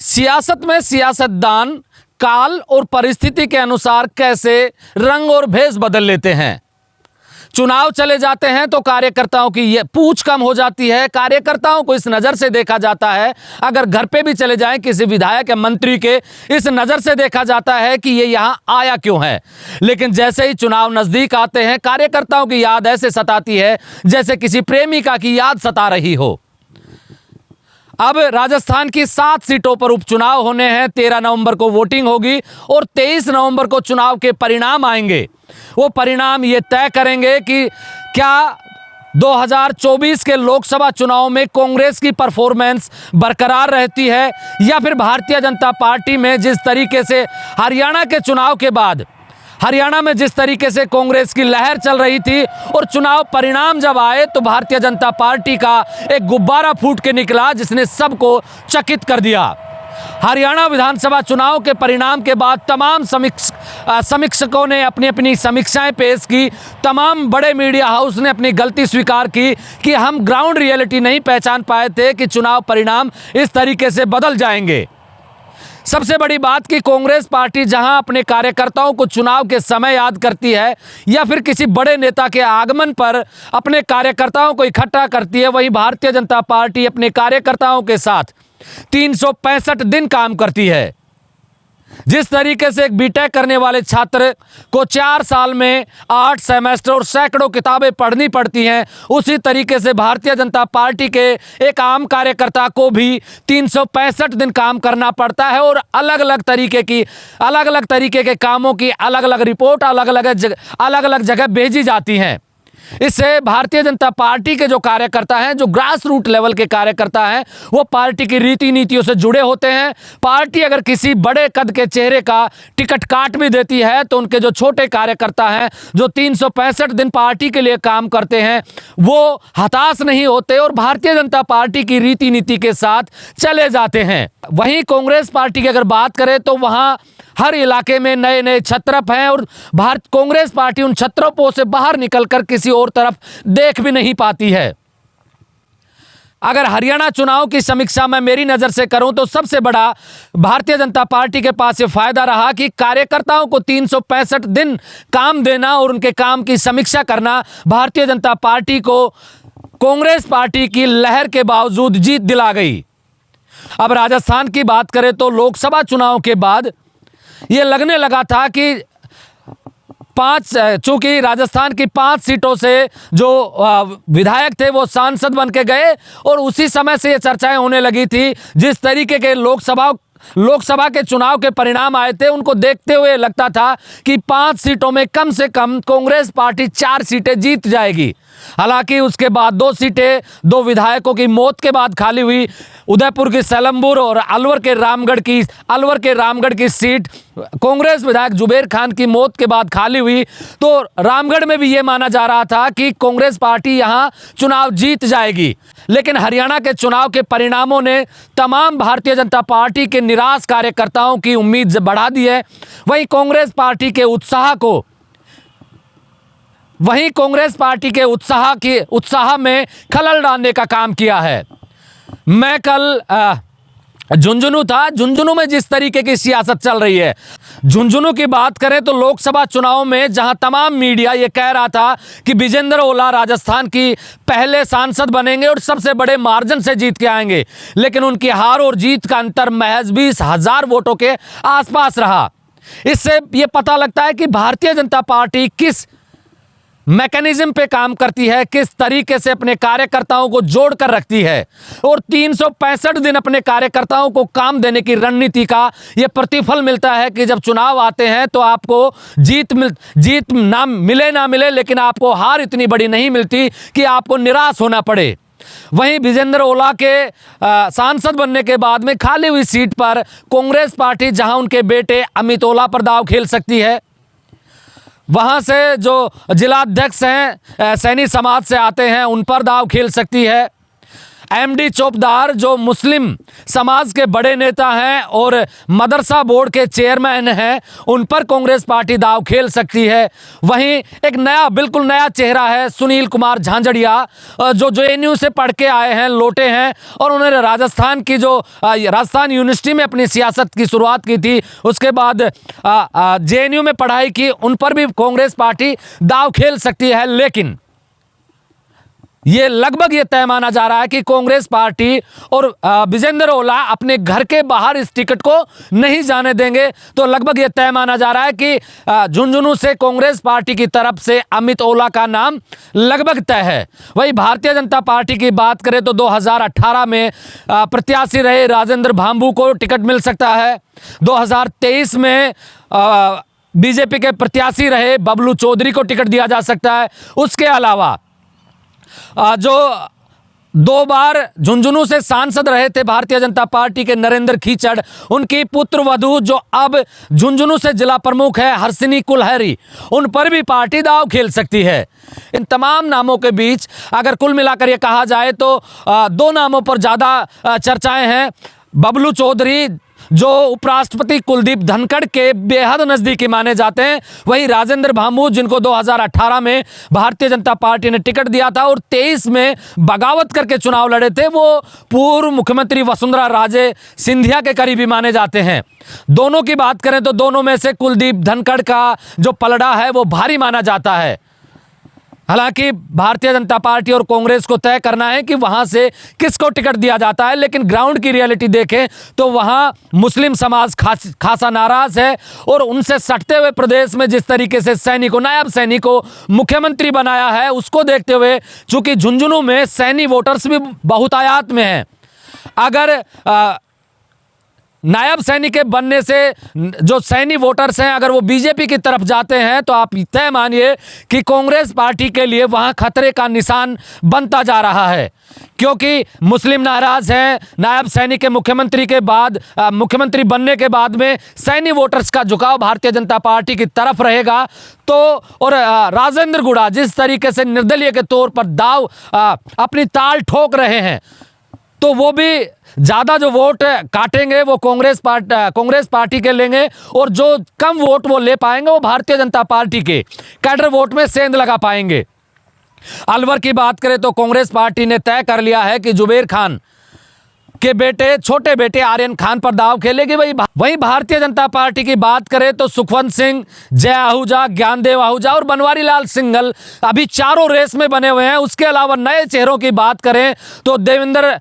सियासत में सियासतदान काल और परिस्थिति के अनुसार कैसे रंग और भेष बदल लेते हैं। चुनाव चले जाते हैं तो कार्यकर्ताओं की ये पूछ कम हो जाती है। कार्यकर्ताओं को इस नज़र से देखा जाता है, अगर घर पे भी चले जाएं किसी विधायक या मंत्री के, इस नज़र से देखा जाता है कि ये यहाँ आया क्यों है। लेकिन जैसे ही चुनाव नज़दीक आते हैं, कार्यकर्ताओं की याद ऐसे सताती है जैसे किसी प्रेमिका की याद सता रही हो। अब राजस्थान की 7 सीटों पर उपचुनाव होने हैं। 13 नवंबर को वोटिंग होगी और 23 नवंबर को चुनाव के परिणाम आएंगे। वो परिणाम ये तय करेंगे कि क्या 2024 के लोकसभा चुनाव में कांग्रेस की परफॉर्मेंस बरकरार रहती है या फिर भारतीय जनता पार्टी में जिस तरीके से हरियाणा के चुनाव के बाद हरियाणा में जिस तरीके से कांग्रेस की लहर चल रही थी और चुनाव परिणाम जब आए तो भारतीय जनता पार्टी का एक गुब्बारा फूट के निकला जिसने सबको चकित कर दिया। हरियाणा विधानसभा चुनाव के परिणाम के बाद तमाम समीक्षकों ने अपनी अपनी समीक्षाएं पेश की। तमाम बड़े मीडिया हाउस ने अपनी गलती स्वीकार की कि हम ग्राउंड रियलिटी नहीं पहचान पाए थे कि चुनाव परिणाम इस तरीके से बदल जाएंगे। सबसे बड़ी बात कि कांग्रेस पार्टी जहां अपने कार्यकर्ताओं को चुनाव के समय याद करती है या फिर किसी बड़े नेता के आगमन पर अपने कार्यकर्ताओं को इकट्ठा करती है, वहीं भारतीय जनता पार्टी अपने कार्यकर्ताओं के साथ 365 दिन काम करती है। जिस तरीके से एक बीटेक करने वाले छात्र को 4 साल में 8 सेमेस्टर और सैकड़ों किताबें पढ़नी पड़ती हैं, उसी तरीके से भारतीय जनता पार्टी के एक आम कार्यकर्ता को भी 365 दिन काम करना पड़ता है और अलग अलग तरीके के कामों की अलग अलग रिपोर्ट अलग अलग जगह भेजी जाती हैं। इससे भारतीय जनता पार्टी के जो कार्यकर्ता हैं, जो ग्रास रूट लेवल के कार्यकर्ता हैं, वो पार्टी की रीति नीतियों से जुड़े होते हैं। पार्टी अगर किसी बड़े कद के चेहरे का टिकट काट भी देती है तो उनके जो छोटे कार्यकर्ता हैं, जो 365 दिन पार्टी के लिए काम करते हैं, वो हताश नहीं होते और भारतीय जनता पार्टी की रीति नीति के साथ चले जाते हैं। वहीं कांग्रेस पार्टी की अगर बात करें तो वहाँ हर इलाके में नए नए छत्रप हैं और कांग्रेस पार्टी उन छत्रपों से बाहर निकलकर किसी और तरफ देख भी नहीं पाती है। अगर हरियाणा चुनाव की समीक्षा में मेरी नज़र से करूं तो सबसे बड़ा भारतीय जनता पार्टी के पास ये फायदा रहा कि कार्यकर्ताओं को 365 दिन काम देना और उनके काम की समीक्षा करना भारतीय जनता पार्टी को कांग्रेस पार्टी की लहर के बावजूद जीत दिला गई। अब राजस्थान की बात करें तो लोकसभा चुनाव के बाद ये लगने लगा था कि चूंकि राजस्थान की 5 सीटों से जो विधायक थे वो सांसद बन के गए और उसी समय से ये चर्चाएं होने लगी थी। जिस तरीके के लोकसभा के चुनाव के परिणाम आए थे, उनको देखते हुए लगता था कि 5 सीटों में कम से कम कांग्रेस पार्टी 4 सीटें जीत जाएगी। हालांकि उसके बाद 2 सीटें 2 विधायकों की मौत के बाद खाली हुई। उदयपुर की सेलम्बुर और अलवर के रामगढ़ की सीट कांग्रेस विधायक जुबेर खान की मौत के बाद खाली हुई। तो रामगढ़ में भी ये माना जा रहा था कि कांग्रेस पार्टी यहां चुनाव जीत जाएगी। लेकिन हरियाणा के चुनाव के परिणामों ने तमाम भारतीय जनता पार्टी के निराश कार्यकर्ताओं की उम्मीद बढ़ा दी है। वहीं कांग्रेस पार्टी के उत्साह में खलल डालने का काम किया है। मैं कल झुंझुनू था। झुंझुनू में जिस तरीके की सियासत चल रही है, झुंझुनू की बात करें तो लोकसभा चुनाव में जहां तमाम मीडिया ये कह रहा था कि विजेंद्र ओला राजस्थान की पहले सांसद बनेंगे और सबसे बड़े मार्जिन से जीत के आएंगे, लेकिन उनकी हार और जीत का अंतर महज 20,000 वोटों के आसपास रहा। इससे ये पता लगता है कि भारतीय जनता पार्टी किस मैकेनिज्म पे काम करती है, किस तरीके से अपने कार्यकर्ताओं को जोड़ कर रखती है और 365 दिन अपने कार्यकर्ताओं को काम देने की रणनीति का यह प्रतिफल मिलता है कि जब चुनाव आते हैं तो आपको जीत ना मिले लेकिन आपको हार इतनी बड़ी नहीं मिलती कि आपको निराश होना पड़े। वहीं विजेंद्र ओला के सांसद बनने के बाद में खाली हुई सीट पर कांग्रेस पार्टी जहां उनके बेटे अमित ओला पर दांव खेल सकती है, वहां से जो जिलाध्यक्ष हैं सैनी समाज से आते हैं उन पर दांव खेल सकती है। एमडी चोपदार जो मुस्लिम समाज के बड़े नेता हैं और मदरसा बोर्ड के चेयरमैन हैं, उन पर कांग्रेस पार्टी दांव खेल सकती है। वहीं एक नया, बिल्कुल नया चेहरा है सुनील कुमार झांझड़िया, जो जेएनयू से पढ़ के आए हैं, लौटे हैं और उन्होंने राजस्थान यूनिवर्सिटी में अपनी सियासत की शुरुआत की थी, उसके बाद जेएनयू में पढ़ाई की। उन पर भी कांग्रेस पार्टी दांव खेल सकती है, लेकिन ये लगभग ये तय माना जा रहा है कि कांग्रेस पार्टी और विजेंद्र ओला अपने घर के बाहर इस टिकट को नहीं जाने देंगे। तो लगभग ये तय माना जा रहा है कि झुंझुनू से कांग्रेस पार्टी की तरफ से अमित ओला का नाम लगभग तय है। वही भारतीय जनता पार्टी की बात करें तो 2018 में प्रत्याशी रहे राजेंद्र भांबू को टिकट मिल सकता है। 2023 में बीजेपी के प्रत्याशी रहे बबलू चौधरी को टिकट दिया जा सकता है। उसके अलावा जो 2 बार झुंझुनू से सांसद रहे थे भारतीय जनता पार्टी के नरेंद्र खीचड़, उनकी पुत्र वधू जो अब झुंझुनू से जिला प्रमुख है हर्षिनी कुलहरी, उन पर भी पार्टी दांव खेल सकती है। इन तमाम नामों के बीच अगर कुल मिलाकर ये कहा जाए तो 2 नामों पर ज़्यादा चर्चाएं हैं। बबलू चौधरी जो उपराष्ट्रपति कुलदीप धनखड़ के बेहद नज़दीकी माने जाते हैं, वही राजेंद्र भांबू जिनको 2018 में भारतीय जनता पार्टी ने टिकट दिया था और 23 में बगावत करके चुनाव लड़े थे, वो पूर्व मुख्यमंत्री वसुंधरा राजे सिंधिया के करीबी माने जाते हैं। दोनों की बात करें तो दोनों में से कुलदीप धनखड़ का जो पलड़ा है वो भारी माना जाता है। हालांकि भारतीय जनता पार्टी और कांग्रेस को तय करना है कि वहां से किसको टिकट दिया जाता है, लेकिन ग्राउंड की रियलिटी देखें तो वहां मुस्लिम समाज खासा नाराज है और उनसे सटते हुए प्रदेश में जिस तरीके से सैनी को, नायब सैनी को मुख्यमंत्री बनाया है, उसको देखते हुए चूंकि झुंझुनू में सैनी वोटर्स भी बहुतायत में हैं, अगर नायब सैनी के बनने से जो सैनी वोटर्स हैं अगर वो बीजेपी की तरफ जाते हैं तो आप तय मानिए कि कांग्रेस पार्टी के लिए वहां खतरे का निशान बनता जा रहा है, क्योंकि मुस्लिम नाराज हैं। नायब सैनी के मुख्यमंत्री बनने के बाद में सैनी वोटर्स का झुकाव भारतीय जनता पार्टी की तरफ रहेगा। तो और राजेंद्र गुड़ा जिस तरीके से निर्दलीय के तौर पर दाव अपनी ताल ठोक रहे हैं, तो वो भी ज़्यादा जो वोट काटेंगे वो कांग्रेस पार्टी के लेंगे और जो कम वोट वो ले पाएंगे वो भारतीय जनता पार्टी के कैडर वोट में सेंध लगा पाएंगे। अलवर की बात करें तो कांग्रेस पार्टी ने तय कर लिया है कि जुबेर खान के बेटे, छोटे बेटे आर्यन खान पर दाव खेलेगी। वही भारतीय जनता पार्टी की बात करें तो सुखवंत सिंह, जय आहूजा, ज्ञानदेव आहूजा और बनवारी लाल सिंघल अभी चारों रेस में बने हुए हैं। उसके अलावा नए चेहरों की बात करें तो देवेंद्र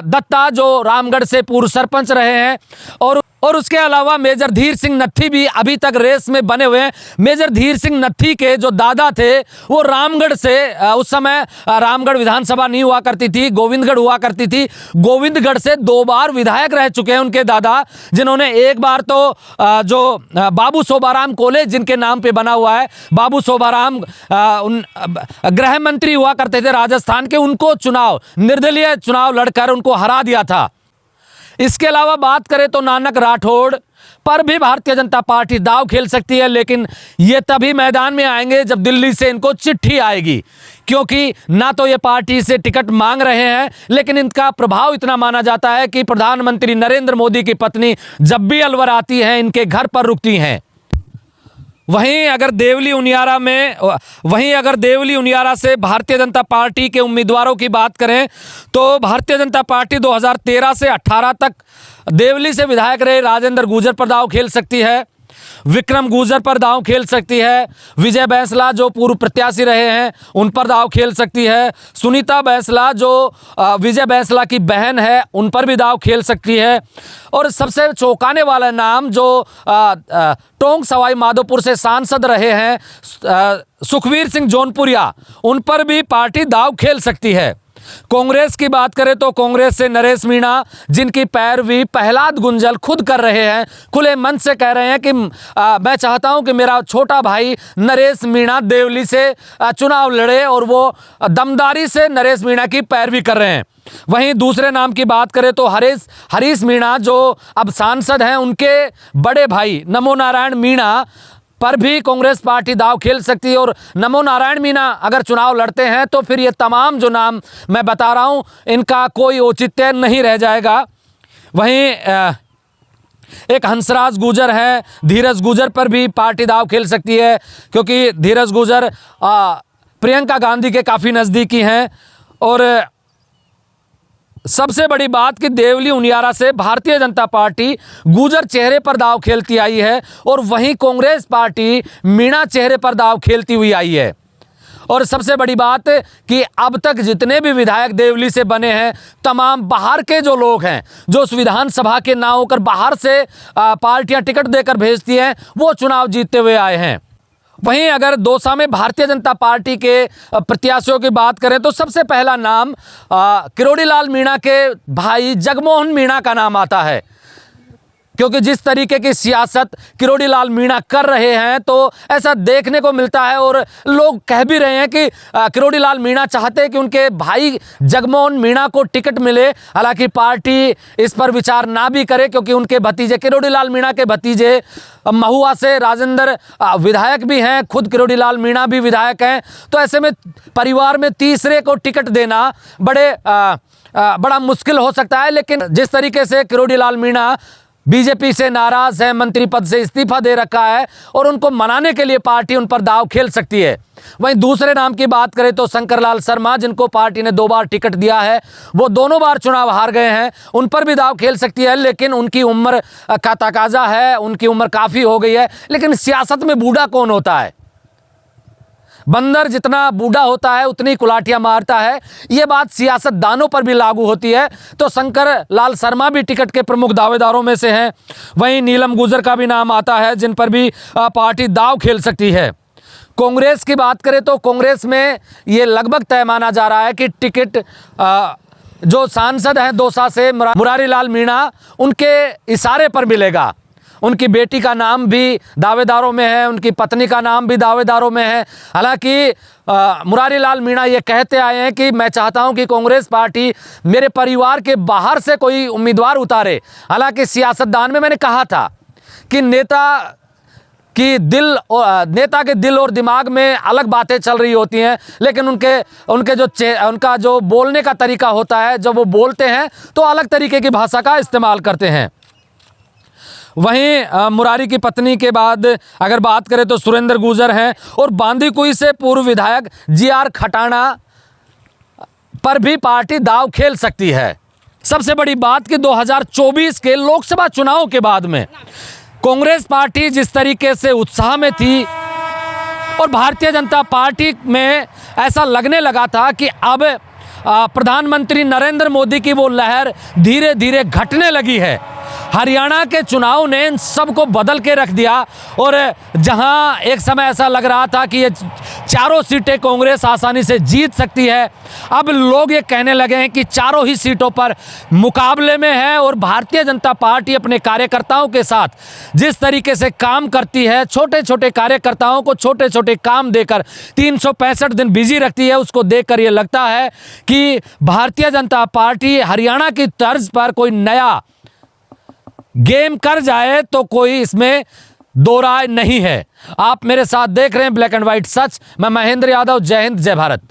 दत्ता जो रामगढ़ से पूर्व सरपंच रहे हैं और उसके अलावा मेजर धीर सिंह नत्थी भी अभी तक रेस में बने हुए हैं। मेजर धीर सिंह नत्थी के जो दादा थे वो रामगढ़ से, उस समय रामगढ़ विधानसभा नहीं हुआ करती थी, गोविंदगढ़ हुआ करती थी, गोविंदगढ़ से 2 बार विधायक रह चुके हैं उनके दादा, जिन्होंने एक बार तो जो बाबू शोभाराम कॉलेज जिनके नाम पे बना हुआ है, बाबू शोभाराम गृह मंत्री हुआ करते थे राजस्थान के, उनको निर्दलीय चुनाव लड़कर उनको हरा दिया था। इसके अलावा बात करें तो नानक राठौड़ पर भी भारतीय जनता पार्टी दाव खेल सकती है, लेकिन ये तभी मैदान में आएंगे जब दिल्ली से इनको चिट्ठी आएगी, क्योंकि ना तो ये पार्टी से टिकट मांग रहे हैं, लेकिन इनका प्रभाव इतना माना जाता है कि प्रधानमंत्री नरेंद्र मोदी की पत्नी जब भी अलवर आती हैं इनके घर पर रुकती हैं। वहीं अगर देवली उनियारा से भारतीय जनता पार्टी के उम्मीदवारों की बात करें तो भारतीय जनता पार्टी 2013 से 18 तक देवली से विधायक रहे राजेंद्र गुर्जर पर दांव खेल सकती है, विक्रम गुर्जर पर दांव खेल सकती है, विजय बैंसला जो पूर्व प्रत्याशी रहे हैं उन पर दांव खेल सकती है, सुनीता बैंसला जो विजय बैंसला की बहन है उन पर भी दांव खेल सकती है, और सबसे चौंकाने वाला नाम जो टोंक सवाई माधोपुर से सांसद रहे हैं सुखवीर सिंह जौनपुरिया, उन पर भी पार्टी दांव खेल सकती है। कांग्रेस की बात करें तो कांग्रेस से नरेश मीणा जिनकी पैरवी प्रहलाद गुंजल खुद कर रहे हैं, खुले मन से कह रहे हैं कि मैं चाहता हूं कि मेरा छोटा भाई नरेश मीणा देवली से चुनाव लड़े, और वो दमदारी से नरेश मीणा की पैरवी कर रहे हैं। वहीं दूसरे नाम की बात करें तो हरीश मीणा जो अब सांसद हैं, उनके बड़े भाई नमो नारायण मीणा पर भी कांग्रेस पार्टी दांव खेल सकती है। और नमो नारायण मीणा अगर चुनाव लड़ते हैं तो फिर ये तमाम जो नाम मैं बता रहा हूं इनका कोई औचित्य नहीं रह जाएगा। वहीं एक हंसराज गुर्जर है, धीरज गुर्जर पर भी पार्टी दांव खेल सकती है, क्योंकि धीरज गुर्जर प्रियंका गांधी के काफ़ी नज़दीकी हैं। और सबसे बड़ी बात कि देवली उनियारा से भारतीय जनता पार्टी गुर्जर चेहरे पर दांव खेलती आई है और वहीं कांग्रेस पार्टी मीणा चेहरे पर दांव खेलती हुई आई है। और सबसे बड़ी बात कि अब तक जितने भी विधायक देवली से बने हैं तमाम बाहर के जो लोग हैं, जो उस विधानसभा के ना होकर बाहर से पार्टियां टिकट देकर भेजती हैं, वो चुनाव जीतते हुए आए हैं। वहीं अगर दौसा में भारतीय जनता पार्टी के प्रत्याशियों की बात करें तो सबसे पहला नाम किरोड़ी लाल मीणा के भाई जगमोहन मीणा का नाम आता है, क्योंकि जिस तरीके की सियासत किरोड़ी लाल मीणा कर रहे हैं तो ऐसा देखने को मिलता है। और लोग कह भी रहे हैं कि किरोड़ी लाल मीणा चाहते हैं कि उनके भाई जगमोहन मीणा को टिकट मिले। हालांकि पार्टी इस पर विचार ना भी करे, क्योंकि उनके भतीजे किरोड़ी लाल मीणा के भतीजे महुआ से राजेंद्र विधायक भी हैं, खुद किरोड़ी लाल मीणा भी विधायक हैं। तो ऐसे में परिवार में तीसरे को टिकट देना बड़ा मुश्किल हो सकता है। लेकिन जिस तरीके से किरोड़ी लाल मीणा बीजेपी से नाराज है, मंत्री पद से इस्तीफा दे रखा है और उनको मनाने के लिए पार्टी उन पर दांव खेल सकती है। वहीं दूसरे नाम की बात करें तो शंकरलाल शर्मा, जिनको पार्टी ने 2 बार टिकट दिया है, वो दोनों बार चुनाव हार गए हैं, उन पर भी दांव खेल सकती है। लेकिन उनकी उम्र का तकाजा है, उनकी उम्र काफ़ी हो गई है। लेकिन सियासत में बूढ़ा कौन होता है? बंदर जितना बूढ़ा होता है उतनी कुलाटियां मारता है। ये बात सियासतदानों पर भी लागू होती है। तो शंकर लाल शर्मा भी टिकट के प्रमुख दावेदारों में से हैं। वहीं नीलम गुर्जर का भी नाम आता है, जिन पर भी पार्टी दांव खेल सकती है। कांग्रेस की बात करें तो कांग्रेस में ये लगभग तय माना जा रहा है कि टिकट जो सांसद हैं दौसा से मुरारी लाल मीणा, उनके इशारे पर मिलेगा। उनकी बेटी का नाम भी दावेदारों में है, उनकी पत्नी का नाम भी दावेदारों में है। हालांकि मुरारी लाल मीणा ये कहते आए हैं कि मैं चाहता हूं कि कांग्रेस पार्टी मेरे परिवार के बाहर से कोई उम्मीदवार उतारे। हालांकि सियासतदान में मैंने कहा था कि नेता के दिल और दिमाग में अलग बातें चल रही होती हैं, लेकिन उनका जो बोलने का तरीका होता है, जब वो बोलते हैं तो अलग तरीके की भाषा का इस्तेमाल करते हैं। वहीं मुरारी की पत्नी के बाद अगर बात करें तो सुरेंद्र गुर्जर हैं और बांदीकुई से पूर्व विधायक जीआर खटाना पर भी पार्टी दांव खेल सकती है। सबसे बड़ी बात कि 2024 के लोकसभा चुनाव के बाद में कांग्रेस पार्टी जिस तरीके से उत्साह में थी और भारतीय जनता पार्टी में ऐसा लगने लगा था कि अब प्रधानमंत्री नरेंद्र मोदी की वो लहर धीरे धीरे घटने लगी है। हरियाणा के चुनाव ने इन सबको बदल के रख दिया और जहां एक समय ऐसा लग रहा था कि ये चारों सीटें कांग्रेस आसानी से जीत सकती है, अब लोग ये कहने लगे हैं कि चारों ही सीटों पर मुकाबले में है। और भारतीय जनता पार्टी अपने कार्यकर्ताओं के साथ जिस तरीके से काम करती है, छोटे छोटे कार्यकर्ताओं को छोटे छोटे काम देकर 365 दिन बिजी रखती है, उसको देखकर ये लगता है कि भारतीय जनता पार्टी हरियाणा की तर्ज पर कोई नया गेम कर जाए तो कोई इसमें दो राय नहीं है। आप मेरे साथ देख रहे हैं ब्लैक एंड व्हाइट सच। मैं महेंद्र यादव। जय हिंद, जय भारत।